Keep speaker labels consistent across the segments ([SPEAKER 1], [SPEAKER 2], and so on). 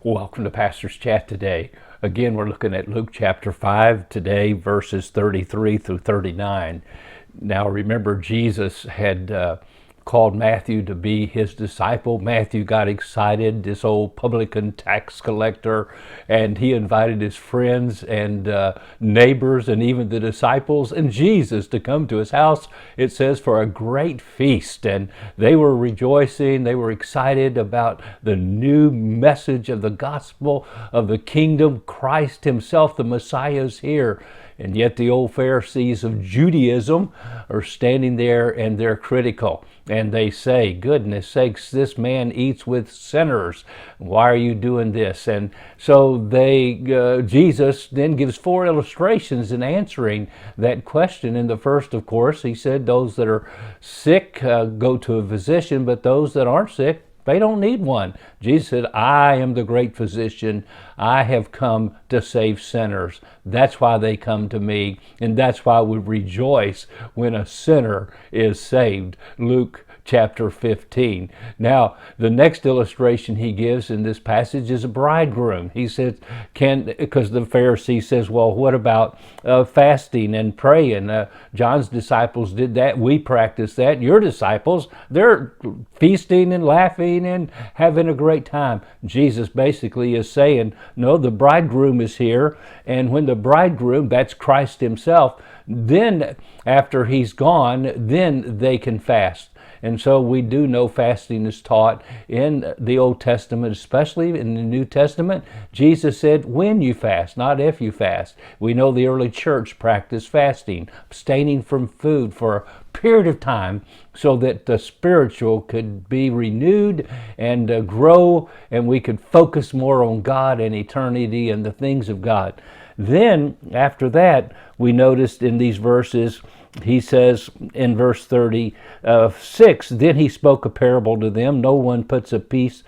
[SPEAKER 1] Welcome to Pastor's Chat today. Again, we're looking at Luke chapter 5 today, verses 33 through 39. Now, remember, Jesus had called Matthew to be his disciple. Matthew got excited, this old publican tax collector, and he invited his friends and neighbors and even the disciples and Jesus to come to his house, it says, for a great feast. And they were rejoicing, they were excited about the new message of the gospel of the kingdom. Christ himself, the Messiah, is here. And yet the old Pharisees of Judaism are standing there and they're critical. And they say, goodness sakes, this man eats with sinners. Why are you doing this? And so Jesus then gives four illustrations in answering that question. In the first, of course, he said those that are sick go to a physician, but those that aren't sick, they don't need one. Jesus said, I am the great physician. I have come to save sinners. That's why they come to me. And that's why we rejoice when a sinner is saved. Luke chapter 15. Now, the next illustration he gives in this passage is a bridegroom. He says, because the Pharisee says, well, what about fasting and praying? John's disciples did that. We practice that. Your disciples, they're feasting and laughing and having a great time. Jesus basically is saying, no, the bridegroom is here. And when the bridegroom, that's Christ himself, then after he's gone, then they can fast. And so we do know fasting is taught in the Old Testament, especially in the New Testament. Jesus said, when you fast, not if you fast. We know the early church practiced fasting, abstaining from food for a period of time so that the spiritual could be renewed and grow, and we could focus more on God and eternity and the things of God. Then, after that, we noticed in these verses, he says in verse 36, then he spoke a parable to them. No one puts a piece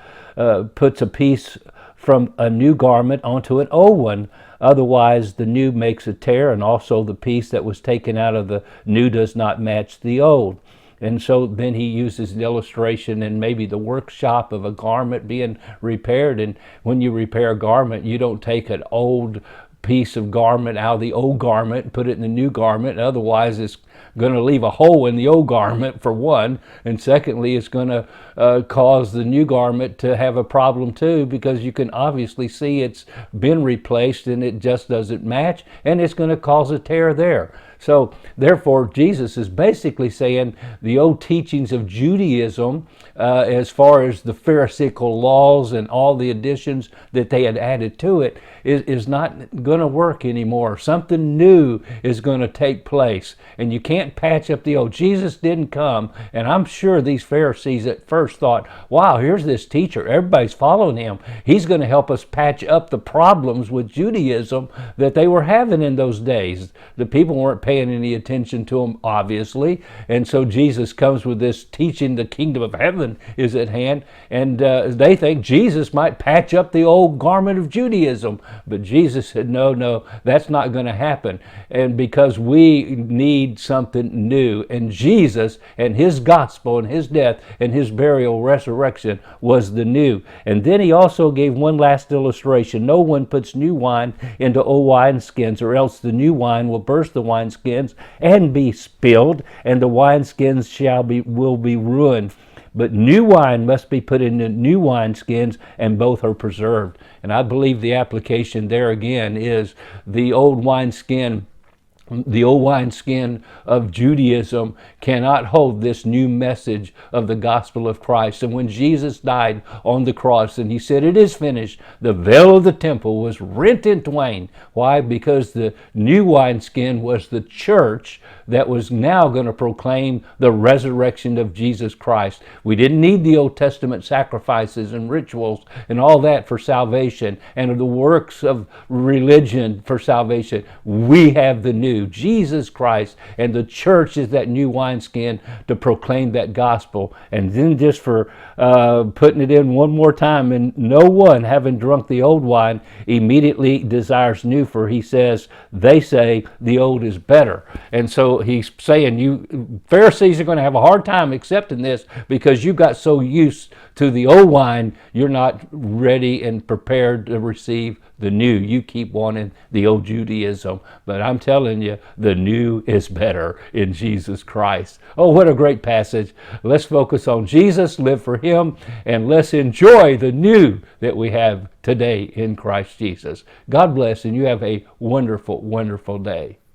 [SPEAKER 1] from a new garment onto an old one. Otherwise, the new makes a tear, and also the piece that was taken out of the new does not match the old. And so then he uses the illustration in maybe the workshop of a garment being repaired. And when you repair a garment, you don't take an old piece of garment out of the old garment and put it in the new garment. Otherwise, it's going to leave a hole in the old garment, for one, and secondly, it's going to cause the new garment to have a problem too, because you can obviously see it's been replaced and it just doesn't match, and it's going to cause a tear there. So therefore, Jesus is basically saying the old teachings of Judaism, as far as the Pharisaical laws and all the additions that they had added to it, is not going to work anymore. Something new is going to take place, and you can't patch up the old. Jesus didn't come, and I'm sure these Pharisees at first thought, wow, here's this teacher. Everybody's following him. He's going to help us patch up the problems with Judaism that they were having in those days. The people weren't paying any attention to him, obviously, and so Jesus comes with this teaching the kingdom of heaven is at hand, and they think Jesus might patch up the old garment of Judaism. But Jesus said, no, that's not going to happen. And because we need something new. And Jesus and his gospel and his death and his burial, resurrection was the new. And then he also gave one last illustration. No one puts new wine into old wineskins, or else the new wine will burst the wineskins and be spilled, and the wineskins will be ruined. But new wine must be put into new wineskins, and both are preserved. And I believe the application there again is the old wineskin of Judaism cannot hold this new message of the gospel of Christ. And when Jesus died on the cross and he said, it is finished, the veil of the temple was rent in twain. Why? Because the new wineskin was the church that was now going to proclaim the resurrection of Jesus Christ. We didn't need the Old Testament sacrifices and rituals and all that for salvation, and the works of religion for salvation. We have the new, Jesus Christ, and the church is that new wineskin to proclaim that gospel. And then just for putting it in one more time, and no one, having drunk the old wine, immediately desires new, for he says, they say the old is better. And so he's saying, you Pharisees are going to have a hard time accepting this because you got so used to the old wine, you're not ready and prepared to receive the new. You keep wanting the old Judaism. But I'm telling you, the new is better in Jesus Christ. Oh, what a great passage. Let's focus on Jesus, live for Him, and let's enjoy the new that we have today in Christ Jesus. God bless, and you have a wonderful, wonderful day.